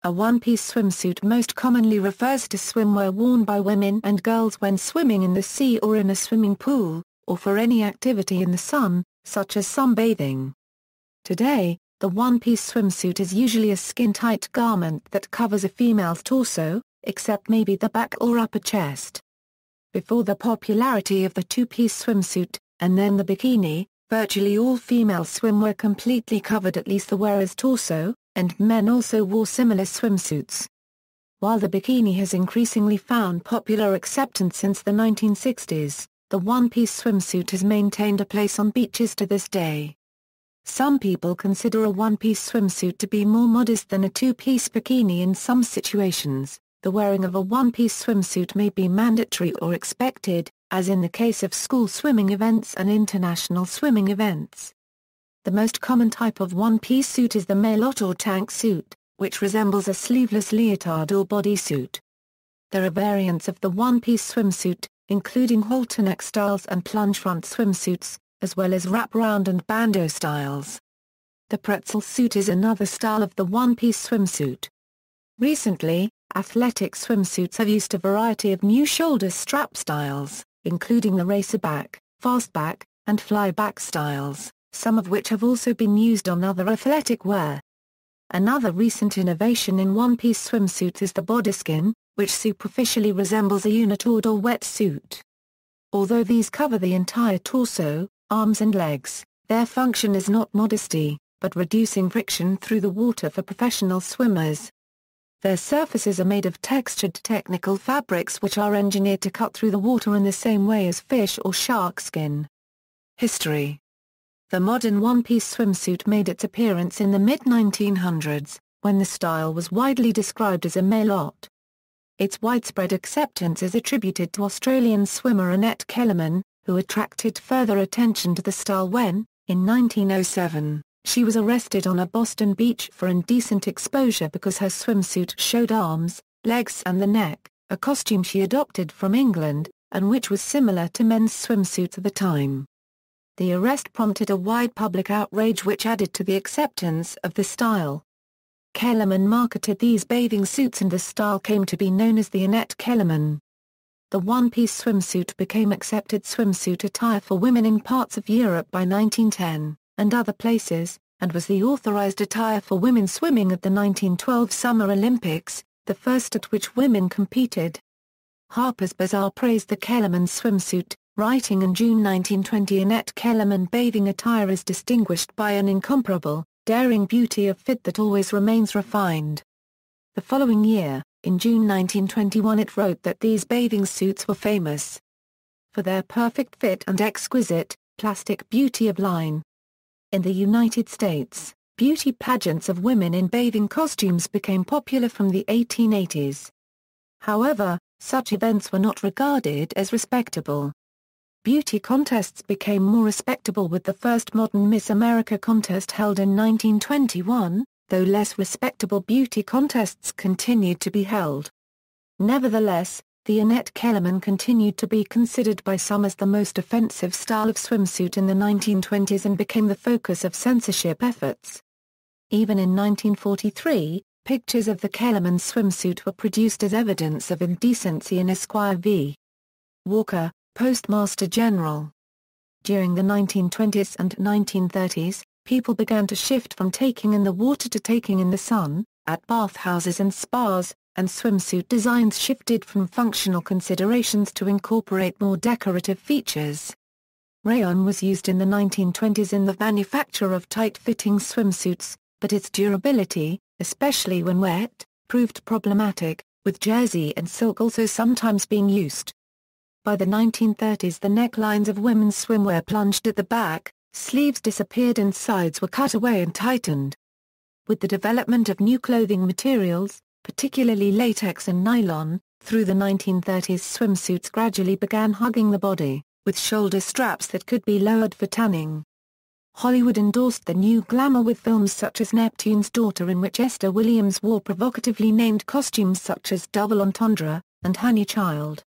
A one-piece swimsuit most commonly refers to swimwear worn by women and girls when swimming in the sea or in a swimming pool, or for any activity in the sun, such as sunbathing. Today, the one-piece swimsuit is usually a skin-tight garment that covers a female's torso, except maybe the back or upper chest. Before the popularity of the two-piece swimsuit, and then the bikini, virtually all female swimwear completely covered at least the wearer's torso, and men also wore similar swimsuits. While the bikini has increasingly found popular acceptance since the 1960s, the one-piece swimsuit has maintained a place on beaches to this day. Some people consider a one-piece swimsuit to be more modest than a two-piece bikini in some situations. The wearing of a one-piece swimsuit may be mandatory or expected, as in the case of school swimming events and international swimming events. The most common type of one-piece suit is the maillot or tank suit, which resembles a sleeveless leotard or bodysuit. There are variants of the one-piece swimsuit, including halter neck styles and plunge front swimsuits, as well as wraparound and bandeau styles. The pretzel suit is another style of the one-piece swimsuit. Recently, athletic swimsuits have used a variety of new shoulder strap styles, including the racerback, fastback, and flyback styles, some of which have also been used on other athletic wear. Another recent innovation in one-piece swimsuits is the bodyskin, which superficially resembles a unitard or wetsuit. Although these cover the entire torso, arms and legs, their function is not modesty, but reducing friction through the water for professional swimmers. Their surfaces are made of textured technical fabrics which are engineered to cut through the water in the same way as fish or shark skin. History. The modern one-piece swimsuit made its appearance in the mid-1900s, when the style was widely described as a maillot. Its widespread acceptance is attributed to Australian swimmer Annette Kellerman, who attracted further attention to the style when, in 1907, she was arrested on a Boston beach for indecent exposure because her swimsuit showed arms, legs and the neck, a costume she adopted from England, and which was similar to men's swimsuits at the time. The arrest prompted a wide public outrage which added to the acceptance of the style. Kellerman marketed these bathing suits and the style came to be known as the Annette Kellerman. The one-piece swimsuit became accepted swimsuit attire for women in parts of Europe by 1910, and other places, and was the authorized attire for women swimming at the 1912 Summer Olympics, the first at which women competed. Harper's Bazaar praised the Kellerman swimsuit, writing in June 1920, Annette Kellerman bathing attire is distinguished by an incomparable, daring beauty of fit that always remains refined. The following year, in June 1921, it wrote that these bathing suits were famous for their perfect fit and exquisite, plastic beauty of line. In the United States, beauty pageants of women in bathing costumes became popular from the 1880s. However, such events were not regarded as respectable. Beauty contests became more respectable with the first modern Miss America contest held in 1921, though less respectable beauty contests continued to be held. Nevertheless, the Annette Kellerman continued to be considered by some as the most offensive style of swimsuit in the 1920s and became the focus of censorship efforts. Even in 1943, pictures of the Kellerman swimsuit were produced as evidence of indecency in Esquire v. Walker, Postmaster General. During the 1920s and 1930s, people began to shift from taking in the water to taking in the sun, at bathhouses and spas, and swimsuit designs shifted from functional considerations to incorporate more decorative features. Rayon was used in the 1920s in the manufacture of tight-fitting swimsuits, but its durability, especially when wet, proved problematic, with jersey and silk also sometimes being used. By the 1930s, the necklines of women's swimwear plunged at the back, sleeves disappeared and sides were cut away and tightened. With the development of new clothing materials, particularly latex and nylon, through the 1930s swimsuits gradually began hugging the body, with shoulder straps that could be lowered for tanning. Hollywood endorsed the new glamour with films such as Neptune's Daughter, in which Esther Williams wore provocatively named costumes such as Double Entendre and Honey Child.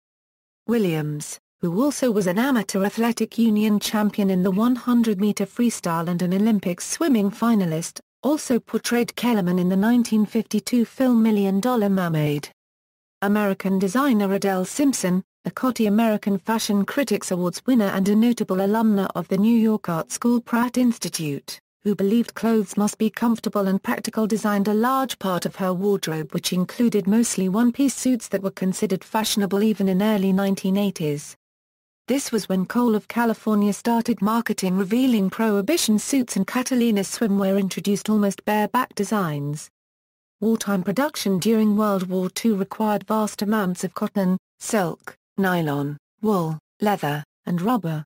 Williams, who also was an amateur athletic union champion in the 100-meter freestyle and an Olympic swimming finalist, also portrayed Kellerman in the 1952 film $1 Million Mermaid. American designer Adele Simpson, a Coty American Fashion Critics Awards winner and a notable alumna of the New York Art School Pratt Institute, who believed clothes must be comfortable and practical, designed a large part of her wardrobe, which included mostly one-piece suits that were considered fashionable even in early 1980s. This was when Cole of California started marketing revealing Prohibition suits, and Catalina Swimwear introduced almost bareback designs. Wartime production during World War II required vast amounts of cotton, silk, nylon, wool, leather, and rubber.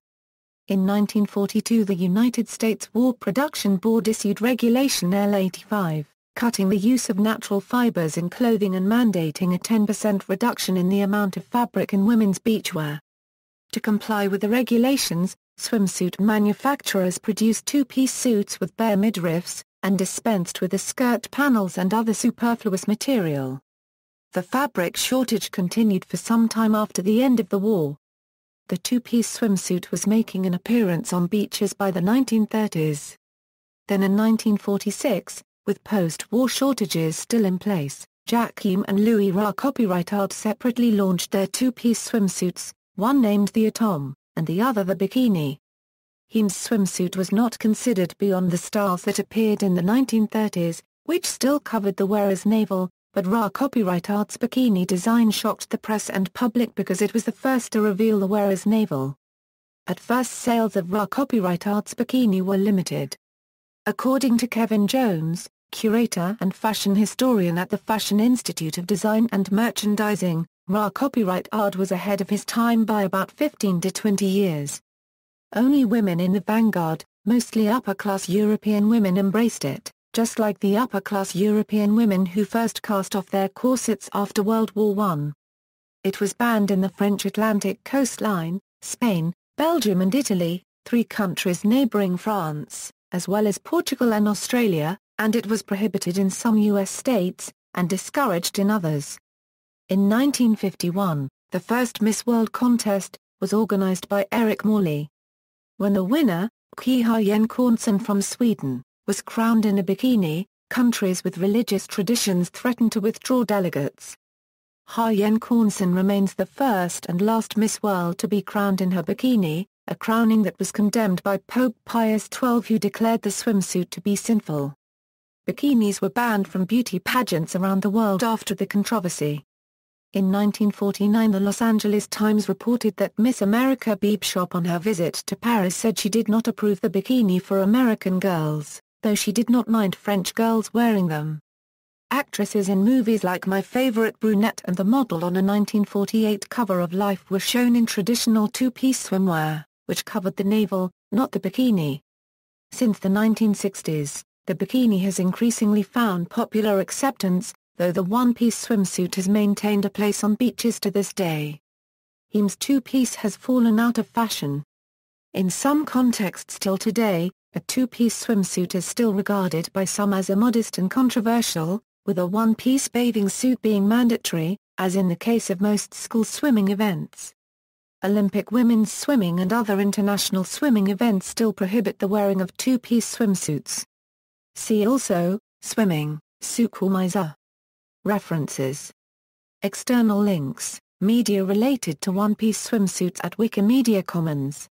In 1942 the United States War Production Board issued Regulation L-85, cutting the use of natural fibers in clothing and mandating a 10% reduction in the amount of fabric in women's beachwear. To comply with the regulations, swimsuit manufacturers produced two-piece suits with bare midriffs, and dispensed with the skirt panels and other superfluous material. The fabric shortage continued for some time after the end of the war. The two-piece swimsuit was making an appearance on beaches by the 1930s. Then in 1946, with post-war shortages still in place, Jacqueline and Louis Ra Copyright Art separately launched their two-piece swimsuits, one named the Atom, and the other the Bikini. Heem's swimsuit was not considered beyond the styles that appeared in the 1930s, which still covered the wearer's navel, but Ra Copyright Art's bikini design shocked the press and public because it was the first to reveal the wearer's navel. At first, sales of Ra Copyright Art's bikini were limited. According to Kevin Jones, curator and fashion historian at the Fashion Institute of Design and Merchandising, Ra Copyright Art was ahead of his time by about 15 to 20 years. Only women in the vanguard, mostly upper-class European women, embraced it, just like the upper-class European women who first cast off their corsets after World War I. It was banned in the French Atlantic coastline, Spain, Belgium and Italy, 3 countries neighboring France, as well as Portugal and Australia, and it was prohibited in some U.S. states, and discouraged in others. In 1951, the first Miss World contest was organized by Eric Morley. When the winner, Ha-Yen Kornsson from Sweden, was crowned in a bikini, countries with religious traditions threatened to withdraw delegates. Ha-Yen Kornsson remains the first and last Miss World to be crowned in her bikini, a crowning that was condemned by Pope Pius XII, who declared the swimsuit to be sinful. Bikinis were banned from beauty pageants around the world after the controversy. In 1949 the Los Angeles Times reported that Miss America Beeb Shop on her visit to Paris said she did not approve the bikini for American girls, though she did not mind French girls wearing them. Actresses in movies like My Favorite Brunette and the model on a 1948 cover of Life were shown in traditional two-piece swimwear, which covered the navel, not the bikini. Since the 1960s, the bikini has increasingly found popular acceptance, though the one-piece swimsuit has maintained a place on beaches to this day. Heem's two-piece has fallen out of fashion. In some contexts till today, a two-piece swimsuit is still regarded by some as immodest and controversial, with a one-piece bathing suit being mandatory, as in the case of most school swimming events. Olympic women's swimming and other international swimming events still prohibit the wearing of two-piece swimsuits. See also, swimming, sukumiza. References. External links, media related to one-piece swimsuits at Wikimedia Commons.